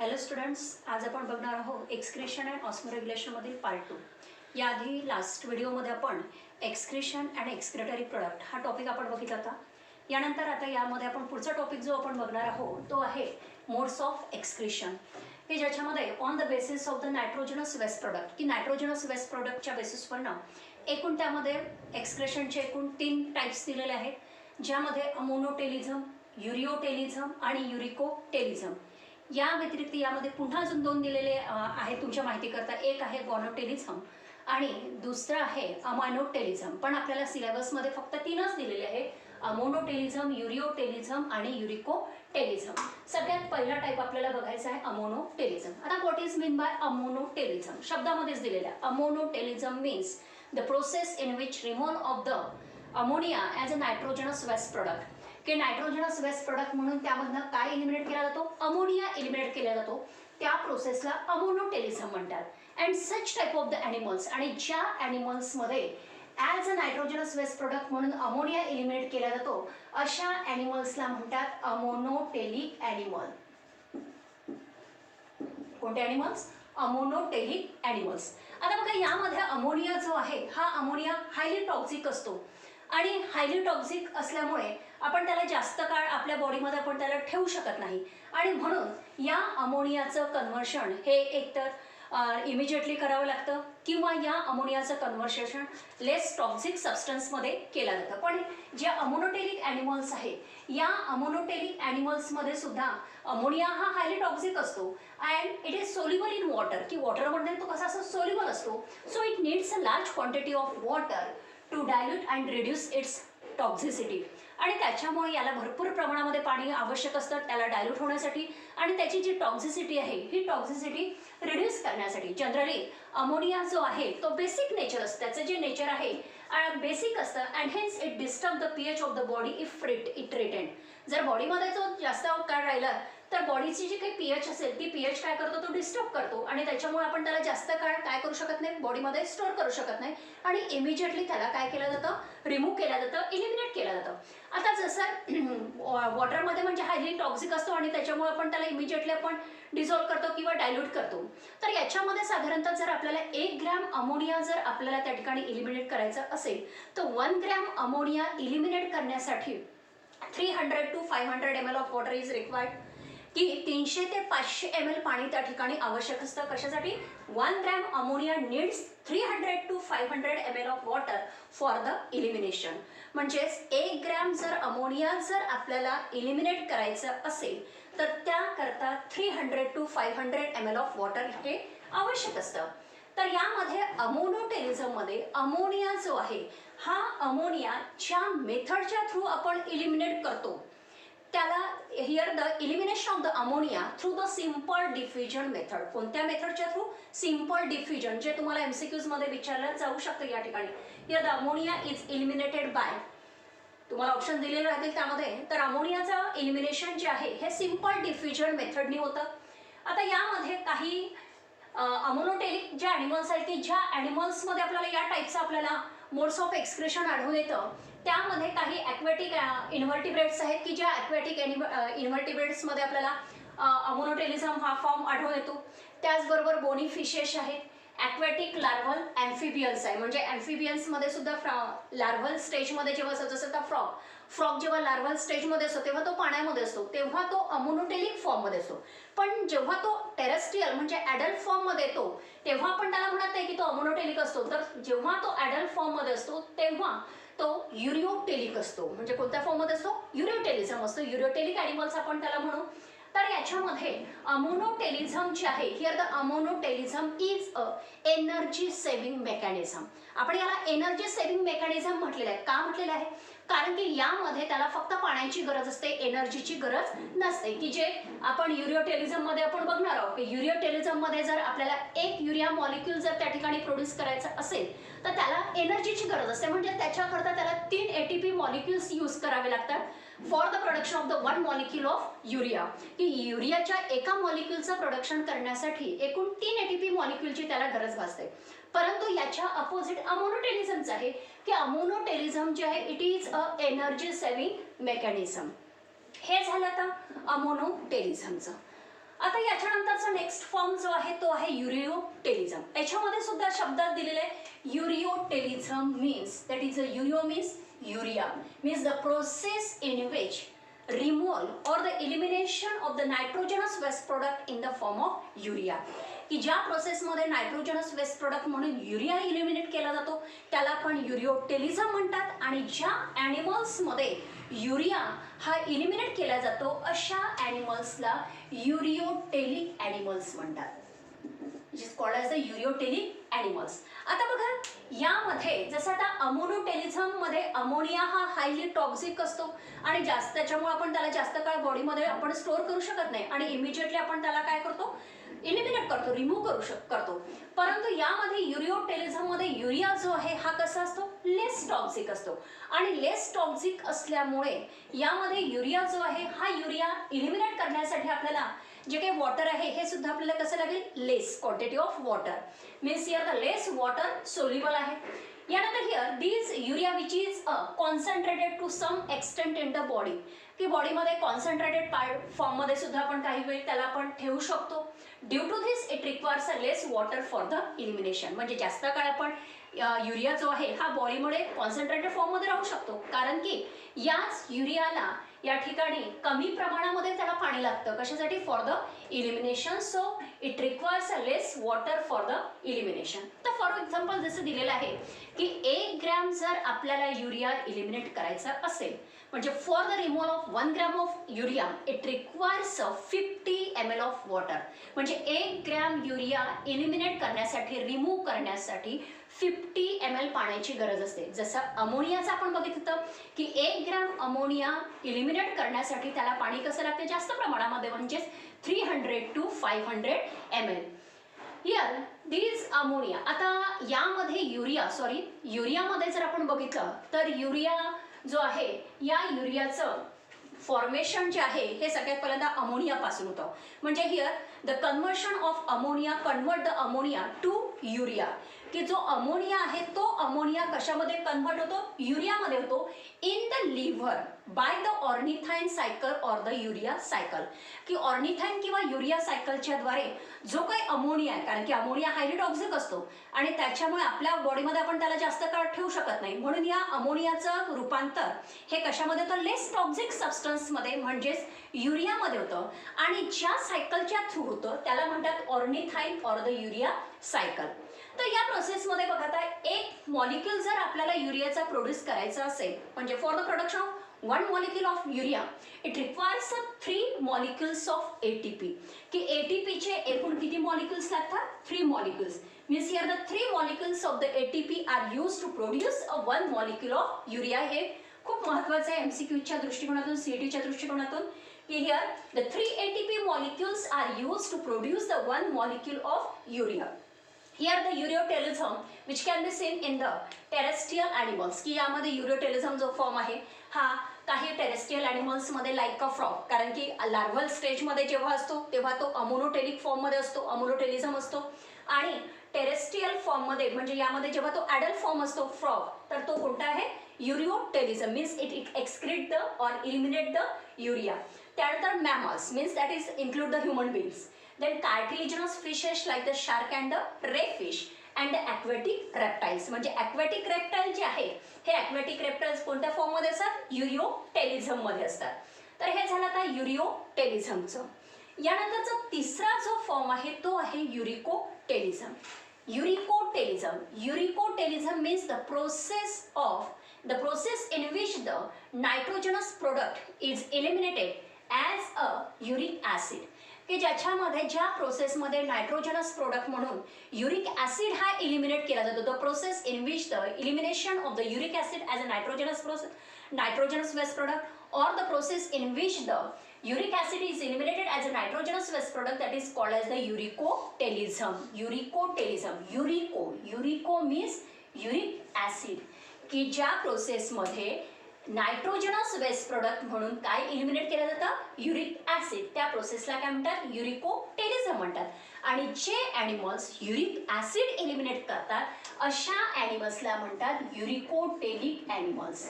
Hello students, आज आपण बघणार आहोत एक्सक्रिशन अँड ऑस्मोरेग्युलेशन मधील पार्ट 2. याआधी लास्ट व्हिडिओमध्ये आपण एक्सक्रिशन अँड एक्सक्रेटरी प्रोडक्ट हा टॉपिक आपण बघितला होता. यानंतर आता यामध्ये आपण पुढचा टॉपिक जो आपण बघणार आहोत तो आहे मोड्स ऑफ एक्सक्रिशन, की ज्याच्यामध्ये on the basis of the nitrogenous waste product, की नायट्रोजनस वेस्ट प्रोडक्टच्या बेसिसवरनं एकूण त्यामध्ये एक्सक्रेशनचे एकूण 3 टाईप्स दिलेले आहेत, ज्यामध्ये अमोनोटेलिझम, युरिओटेलिझम आणि युरिकोटेलिझम. या व्यतिरिक्त यामध्ये पुन्हा अजून 2 दिलेले आहेत तुमच्या माहितीकरता. एक आहे गॉनोटेलिझम आणि दुसरं आहे अमायनोटेलिझम. पण आपल्याला सिलेबसमध्ये फक्त 3च दिलेले आहे: अमोनोटेलिझम, युरिओटेलिझम आणि युरिकोटेलिझम. सगळ्यात पहिला टाईप आपल्याला बघायचा आहे अमोनोटेलिझम. आता what is mean by ammonotelism? शब्दामध्येच दिलेलं आहे. Ammonotelism means the process in which removal of the ammonia as a nitrogenous waste product, की नायट्रोजनस वेस्ट प्रोडक्ट म्हणून त्यामधनं काय एलिमिनेट केला जातो? अमोनिया एलिमिनेट केला जातो. त्या प्रोसेसला अमोनोटेलिझम म्हणतात. And such type of the animals, आणि ज्या ॲनिमल्समध्ये as a nitrogenous waste product म्हणून अमोनिया एलिमिनेट केला जातो अशा ॲनिमल्सला म्हणतात अमोनोटेलिक ॲनिमल. कोणते ॲनिमल्स? Ammonotelic animals. आता बघा, यामध्ये अमोनिया जो आहे हा अमोनिया हायली टॉक्सिक असतो आणि हायली टॉक्सिक असल्यामुळे आपण त्याला जास्त काळ आपल्या बॉडीमध्ये आपण त्याला ठेवू शकत नाही, आणि म्हणून या अमोनियाचं कन्व्हर्शन हे एकतर इमिजिएटली करावं लागतं किंवा या अमोनियाचं कन्व्हर्सेशन लेस टॉक्सिक सबस्टन्समध्ये केलं जातं. पण जे अमोनोटेलिक ॲनिमल्स आहेत या अमोनोटेलिक ॲनिमल्समध्ये सुद्धा अमोनिया हा हायली टॉक्सिक असतो and it is soluble in water, की वॉटरमध्ये तो कसा असं सोल्युबल असतो. So it needs a large quantity of water to dilute and reduce its toxicity. आणि त्याच्यामुळे याला भरपूर प्रमाणामध्ये पाणी आवश्यक असतं त्याला डायल्यूट होण्यासाठी आणि त्याची जी टॉक्झिसिटी आहे ही टॉक्झिसिटी रिड्यूस करण्यासाठी. जनरली अमोनिया जो आहे तो बेसिक नेचर असतं, त्याचं जे नेचर आहे बेसिक असतं and hence it disturb the pH of the body if it retain. जर बॉडीमध्ये जो जास्त काळ राहिला तर बॉडीची जी काही पीएच असेल ती पीएच काय करतो? तो डिस्टर्ब करतो आणि त्याच्यामुळे आपण त्याला जास्त काळ काय करू शकत नाही? बॉडीमध्ये स्टोअर करू शकत नाही आणि इमिजिएटली त्याला काय केलं जातं? रिमूव्ह केलं जातं, इलिमिनेट केलं जातं. आता जसं वॉटरमध्ये म्हणजे हायली टॉक्सिक असतो आणि त्याच्यामुळे आपण त्याला इमिजिएटली आपण डिझॉल्व करतो किंवा डायल्यूट करतो. तर याच्यामध्ये साधारणतः जर आपल्याला 1 ग्रॅम अमोनिया जर आपल्याला त्या ठिकाणी इलिमिनेट करायचं असेल तर 1 ग्रॅम अमोनिया इलिमिनेट करण्यासाठी 300 to 500 ml of water is required, की 300 ते 500 ml पाणी त्या ठिकाणी आवश्यक असतं. कशासाठी? 1 gram ammonia needs 300 to 500 ml of water for the elimination. म्हणजेच 1 ग्रॅम जर अमोनिया जर आपल्याला इलिमिनेट करायचं असेल तर त्याकरता 300 to 500 ml ऑफ वॉटर हे आवश्यक असतं. तर यामध्ये अमोनोटेलिझममध्ये अमोनिया जो आहे हा अमोनिया ज्या मेथडच्या थ्रू आपण इलिमिनेट करतो त्याला here the elimination of the ammonia through the simple diffusion method. कोणत्या मेथडच्या थ्रू? सिम्पल डिफ्युजन, जे तुम्हाला MCQs मध्ये विचारलं जाऊ शकतं या ठिकाणी. Here the ammonia is eliminated by, तुम्हाला ऑप्शन दिलेले राहतील त्यामध्ये. तर अमोनियाचं इलिमिनेशन जे आहे हे सिम्पल डिफ्युजन मेथडनी होतं. आता यामध्ये काही अमोनोटेलिक जे ॲनिमल्स आहेत की ज्या ॲनिमल्समध्ये आपल्याला या टाईपचं आपल्याला मोड्स ऑफ एक्सक्रेशन आढळून येतं, त्यामध्ये काही ॲक्वॅटिक इन्व्हर्टिब्रेट्स आहेत की ज्या ॲक्वॅटिक इन्व्हर्टिब्रेट्समध्ये आपल्याला अमोनोटेलिझम हा फॉर्म आढळून येतो. त्याचबरोबर बोनी फिशेस आहेत, ॲक्वॅटिक लार्वल ॲम्फिबियन्स आहे, म्हणजे ॲम्फिबियन्समध्ये सुद्धा लार्वल स्टेजमध्ये जेव्हा असतो, जसं का फ्रॉग जेव्हा लार्वल स्टेजमध्ये असतो तेव्हा तो पाण्यामध्ये असतो, तेव्हा तो अमोनोटेलिक फॉर्ममध्ये असतो. पण जेव्हा तो टेरेस्ट्रियल म्हणजे ॲडल्ट फॉर्ममध्ये येतो तेव्हा आपण त्याला म्हणत नाही की तो अमोनोटेलिक असतो. तर जेव्हा तो ॲडल्ट फॉर्ममध्ये असतो तेव्हा तो युरिओटेलिक असतो. म्हणजे कोणत्या फॉर्ममध्ये असतो? युरिओटेलिझम असतो. युरिओटेलिक ॲनिमल्स आपण त्याला म्हणू. तर याच्यामध्ये अमोनोटेलिझम जे आहे, here the ammonotelism is a energy saving mechanism. आपण याला एनर्जी सेव्हिंग मेकॅनिझम म्हटलेलं आहे. का म्हटलेलं आहे? कारण की यामध्ये त्याला फक्त पाण्याची गरज असते, एनर्जीची गरज नसते. की जे आपण युरिओटेलिझममध्ये आपण बघणार आहोत की युरिओटेलिझममध्ये जर आपल्याला 1 युरिया मॉलिक्यूल जर त्या ठिकाणी प्रोड्यूस करायचं असेल तर त्याला एनर्जीची गरज असते. म्हणजे त्याच्याकरता त्याला 3 ATP मॉलिक्यूल्स यूज करावे लागतात for the production of the 1 molecule of urea. की युरियाच्या एका मॉलिक्यूलचं प्रोडक्शन करण्यासाठी एकूण 3 ATP मॉलिक्यूलची त्याला गरज भासते. परंतु याच्या अपोजिट अमोनोटेलिझमचं आहे की अमोनोटेलिझम जे आहे it is a energy saving mechanism. हे झालं आता अमोनोटेलिझमचं. आता याच्यानंतरचा नेक्स्ट फॉर्म जो आहे तो आहे युरिओटेलिझम. याच्यामध्ये सुद्धा शब्दात दिलेले आहे ureotelism means that is a ureo means urea means the process in which removal or the elimination of the nitrogenous waste product in the form of urea. की ज्या प्रोसेसमध्ये नायट्रोजनस वेस्ट प्रोडक्ट म्हणून युरिया इलिमिनेट केला जातो त्याला आपण युरिओटेलिझम म्हणतात. आणि ज्या ॲनिमल्समध्ये युरिया हा इलिमिनेट केला जातो अशा ॲनिमल्सला युरिओटेलिक ॲनिमल्स म्हणतात, which is called as the ureotelic animals. आता बघा यामध्ये जसं आता अमोनोटेलिझम मध्ये अमोनिया हा हायली टॉक्सिक असतो आणि जास्त त्याच्यामुळे आपण त्याला जास्त काळ बॉडीमध्ये आपण स्टोअर करू शकत नाही आणि इमिजिएटली आपण त्याला काय करतो इलिमिनेट करतो, रिमूव्ह करतो. परंतु यामध्ये युरिओटेलिझम मध्ये युरिया जो आहे हा कसा असतो लेस टॉक्सिक असतो आणि लेस टॉक्सिक असल्यामुळे यामध्ये युरिया जो आहे हा युरिया इलिमिनेट करण्यासाठी आपल्याला जे काही वॉटर आहे हे सुद्धा आपल्याला कसं लागेल less quantity of water means here the less water soluble आहे. यानंतर here this urea which is concentrated to some extent in the body की बॉडीमध्ये कॉन्सन्ट्रेटेड फॉर्ममध्ये सुद्धा आपण काही वेळ त्याला आपण ठेवू शकतो. Due to this it requires a less water for the elimination. म्हणजे जास्त काळ आपण युरिया जो आहे हा बॉडीमध्ये कॉन्सन्ट्रेटेड फॉर्ममध्ये राहू शकतो कारण की याच युरियाला या ठिकाणी कमी प्रमाणामध्ये त्याला पाणी लागतं कशासाठी for the elimination. So it requires a less water for the elimination. तर फॉर एक्झाम्पल जसं दिलेलं आहे की 1 ग्रॅम जर आपल्याला युरिया इलिमिनेट करायचा असेल म्हणजे for the removal of 1 gram of urea it requires 50 ml of water. म्हणजे 1 ग्रॅम युरिया इलिमिनेट करण्यासाठी रिमूव्ह करण्यासाठी 50 ml पाण्याची गरज असते. जसं अमोनियाचं आपण बघितलं की 1 ग्रॅम अमोनिया इलिमिनेट करण्यासाठी त्याला पाणी कसं लागते जास्त प्रमाणामध्ये म्हणजेच 300 to 500 ml. Here this ammonia. आता यामध्ये युरियामध्ये जर आपण बघितलं तर युरिया जो आहे या युरियाचं फॉर्मेशन जे आहे हे सगळ्यात पहिल्यांदा अमोनियापासून होतं. म्हणजे here the conversion of ammonia convert the ammonia to urea की जो अमोनिया आहे तो अमोनिया कशामध्ये कन्वर्ट होतो युरियामध्ये होतो in the liver by the ornithine cycle or the urea cycle. की ऑर्निथाइन किंवा युरिया सायकलच्या द्वारे जो काही अमोनिया आहे कारण की अमोनिया हायली टॉक्सिक असतो आणि त्याच्यामुळे आपल्या बॉडीमध्ये आपण त्याला जास्त काळ ठेवू शकत नाही म्हणून या अमोनियाचं रूपांतर हे कशामध्ये होतं लेस टॉक्सिक सबस्टन्समध्ये म्हणजेच युरियामध्ये होतं आणि ज्या सायकलच्या थ्रू होतं त्याला म्हणतात ornithine or the urea cycle. तर या प्रोसेसमध्ये बघा आता एक मॉलिक्यूल जर आपल्याला युरियाचा प्रोड्यूस करायचा असेल म्हणजे for the production of 1 molecule of urea it requires 3 molecules of ATP. की ATP चे एकूण किती मॉलिक्युल्स लागतात 3 molecules. Means here the 3 molecules of the ATP are used to produce a 1 molecule of urea. हे खूप महत्त्वाचं आहे MCQच्या दृष्टिकोनातून CETच्या दृष्टिकोनातून की here the 3 ATP molecules are used to produce the 1 molecule of urea. Here the ureotelism which can be seen in the terrestrial animals की यामध्ये ureotelism जो फॉर्म आहे हा काही टेरेस्ट्रियल ॲनिमल्समध्ये लाईक अ फ्रॉग कारण की लार्वल स्टेजमध्ये जेव्हा असतो तेव्हा तो अमोनोटेलिक फॉर्ममध्ये असतो अमोनोटेलिझम असतो आणि टेरेस्ट्रियल फॉर्ममध्ये म्हणजे यामध्ये जेव्हा तो ॲडल्ट फॉर्म असतो फ्रॉग तर तो कोणता आहे ureotelism means it excrete the or eliminate the urea. त्यानंतर mammals means that is include the human beings. Then cartilaginous fishes like the shark and the ray fish and aquatic reptiles. म्हणजे aquatic reptile जे आहे हे aquatic reptiles कोणत्या फॉर्ममध्ये असतात युरिओटेलिझममध्ये असतात. तर हे झालं आता युरिओटेलिझमचं. यानंतरचा तिसरा जो फॉर्म आहे तो आहे uricotelism. Uricotelism means the process in which the nitrogenous product is eliminated as a uric acid. की ज्याच्यामध्ये ज्या प्रोसेसमध्ये नायट्रोजनस प्रोडक्ट म्हणून युरिक ॲसिड हा इलिमिनेट केला जातो. The process in which the elimination of the uric acid as a nitrogenous waste product or the process in which the uric acid is eliminated as a nitrogenous waste product that is called as the uricotelism. Urico means uric acid की ज्या प्रोसेसमध्ये nitrogenous waste product म्हणून काय eliminate केलं जातं uric acid त्या प्रोसेसला काय म्हणतात युरिकोटेलिझम म्हणतात. आणि जे ॲनिमल्स युरिक ॲसिड इलिमिनेट करतात अशा ॲनिमल्सला म्हणतात युरिकोटेलिक ॲनिमल्स.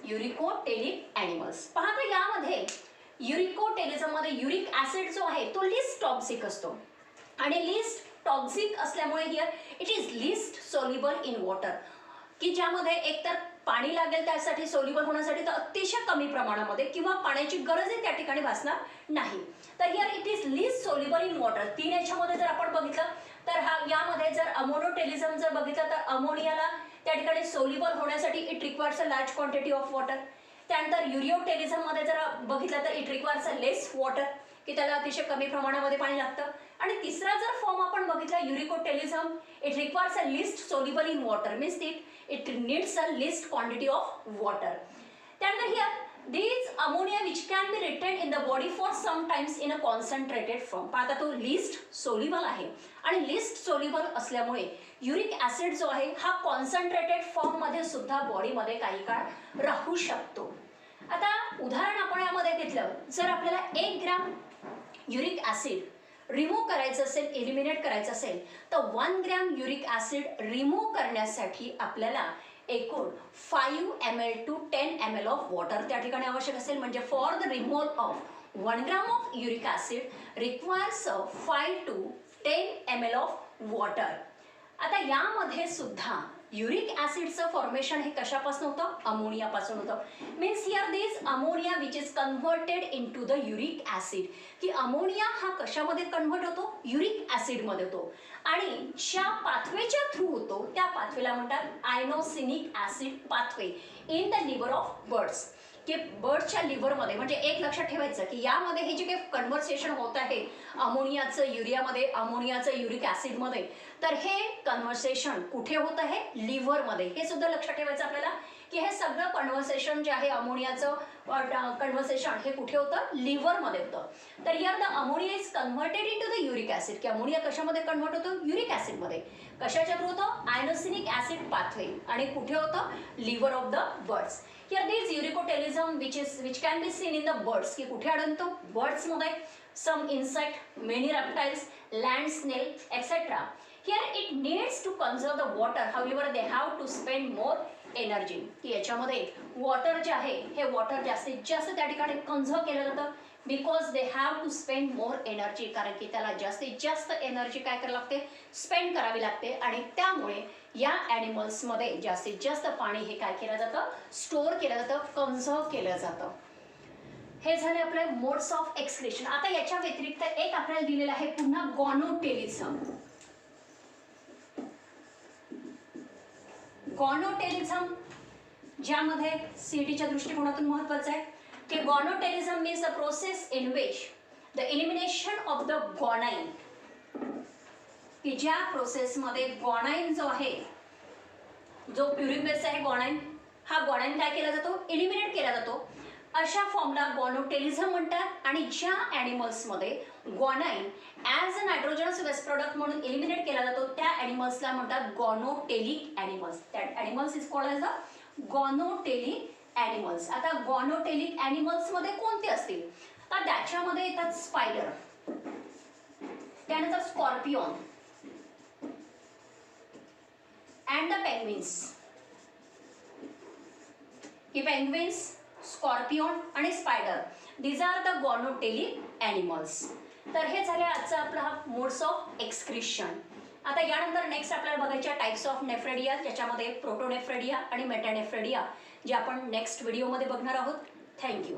युरिकोटेलिक ॲनिमल्स. पहा तर यामध्ये युरिकोटेलिझममध्ये युरिक ॲसिड जो आहे तो लिस्ट टॉक्सिक असतो आणि लिस्ट टॉक्सिक असल्यामुळे here it is list soluble in water, की ज्यामध्ये एकतर पाणी लागेल त्यासाठी सोल्युबल होण्यासाठी तर अतिशय कमी प्रमाणामध्ये किंवा पाण्याची गरजही त्या ठिकाणी भासणार नाही. तर here it is list soluble in water. 3 याच्यामध्ये जर आपण बघितलं तर यामध्ये जर अमोनोटेलिझम जर बघितलं तर अमोनियाला त्या ठिकाणी सोल्युबल होण्यासाठी it requires a large quantity of water. त्यानंतर युरियोटेलिझममध्ये जर बघितलं तर it requires a less water, की त्याला अतिशय कमी प्रमाणामध्ये पाणी लागतं. आणि तिसरा जर फॉर्म आपण बघितला uricotelism, it requires a least soluble in water means it needs a least quantity of water. त्यानंतर here these ammonia which can be retained in the body for sometimes in a concentrated form. आता तो list soluble आहे आणि list soluble असल्यामुळे uric acid जो आहे हा concentrated form मध्ये सुद्धा बॉडीमध्ये काही काळ राहू शकतो. आता उदाहरण आपण यामध्ये घेतलं, जर आपल्याला 1 ग्रॅम युरिक ॲसिड रिमूव्ह करायचं असेल, एलिमिनेट करायचं असेल तर 1 ग्रॅम युरिक ॲसिड रिमूव्ह करण्यासाठी आपल्याला एकूण 5 ml to 10 ml of water त्या ठिकाणी आवश्यक असेल. म्हणजे for the removal of 1 gram of uric acid requires 5 to 10 ml of water. आता यामध्ये सुद्धा युरिक ॲसिडचं फॉर्मेशन हे कशापासून होतं? अमोनियापासून होतं. Means here this ammonia which is converted into the uric acid, की अमोनिया हा कशामध्ये कन्व्हर्ट होतो? युरिक ॲसिडमध्ये होतो. आणि ज्या पाथवेच्या थ्रू होतो त्या पाथवेला म्हणतात inosinic acid pathway in the liver of birds, की बर्डच्या लिव्हरमध्ये. म्हणजे एक लक्षात ठेवायचं की यामध्ये हे जे काही कन्व्हर्सेशन होत आहे अमोनियाचं युरियामध्ये, अमोनियाचं युरिक ॲसिडमध्ये, तर हे कन्व्हर्सेशन कुठे होत आहे? लिव्हरमध्ये. हे सुद्धा लक्षात ठेवायचं आपल्याला की हे सगळं कन्व्हर्सेशन जे आहे अमोनियाचं कन्व्हर्सेशन हे कुठे होतं? लिव्हरमध्ये होतं. तर here the ammonia is converted into the uric acid, की अमोनिया कशामध्ये कन्व्हर्ट होतो? युरिक ॲसिडमध्ये. कशाच्या थ्रू होतं? Inosinic acid pathway. आणि कुठे होतं? Liver of the birds. Here there is uricotelism which can be seen in the birds, की कुठे आढळतो? बर्ड्समध्ये. some insect, many reptiles, land snail, etc. Here it needs to conserve the water, however they have to spend more energy. की याच्यामध्ये water जे आहे हे water जास्तीत जास्त त्या ठिकाणी कन्झर्व केलं जातं because they have to spend more energy, कारण की त्याला जास्तीत जास्त एनर्जी काय करावी लागते? स्पेंड करावी लागते. आणि त्यामुळे या ॲनिमल्समध्ये जास्तीत जास्त पाणी हे काय केलं जातं? स्टोअर केलं जातं, कन्झर्व केलं जातं. हे झाले आपले मोड्स ऑफ एक्सक्रीशन. आता याच्या व्यतिरिक्त एक आपल्याला दिलेलं आहे पुन्हा गॉनोटेलिझम. गॉनोटेलिझम ज्यामध्ये सीईटीच्या दृष्टिकोनातून महत्त्वाचं आहे की guanotelism means the process in which the elimination of the guanine, की ज्या प्रोसेसमध्ये गॉनाइन जो आहे, जो प्युरिक बेस आहे गॉनाइन, हा गॉनाइन काय केला जातो? एलिमिनेट केला जातो. अशा फॉर्मला गॉनोटेलिझम म्हणतात. आणि ज्या ॲनिमल्समध्ये guanine as a nitrogenous waste product म्हणून एलिमिनेट केला जातो त्या ॲनिमल्सला म्हणतात guanotelic animals. That animals is called as the guanotelic animals. आता गॉनोटेलिक ॲनिमल्समध्ये कोणते असतील? तर त्याच्यामध्ये येतात स्पायडर, त्यानंतर स्कॉर्पिओन अँड द पेंग्विन्स, की पेंग्विन्स, स्कॉर्पिओन आणि spider, these are the guanotelic animals. तर हे झाले आजचा आपला हा मोड्स ऑफ एक्सक्रिशन. आता यानंतर नेक्स्ट आपल्याला बघायच्या टाइप्स ऑफ नेफ्रेडिया, ज्याच्यामध्ये प्रोटोनेफ्रेडिया आणि मेटानेफ्रेडिया, जे आपण नेक्स्ट व्हिडिओमध्ये बघणार आहोत. थँक्यू.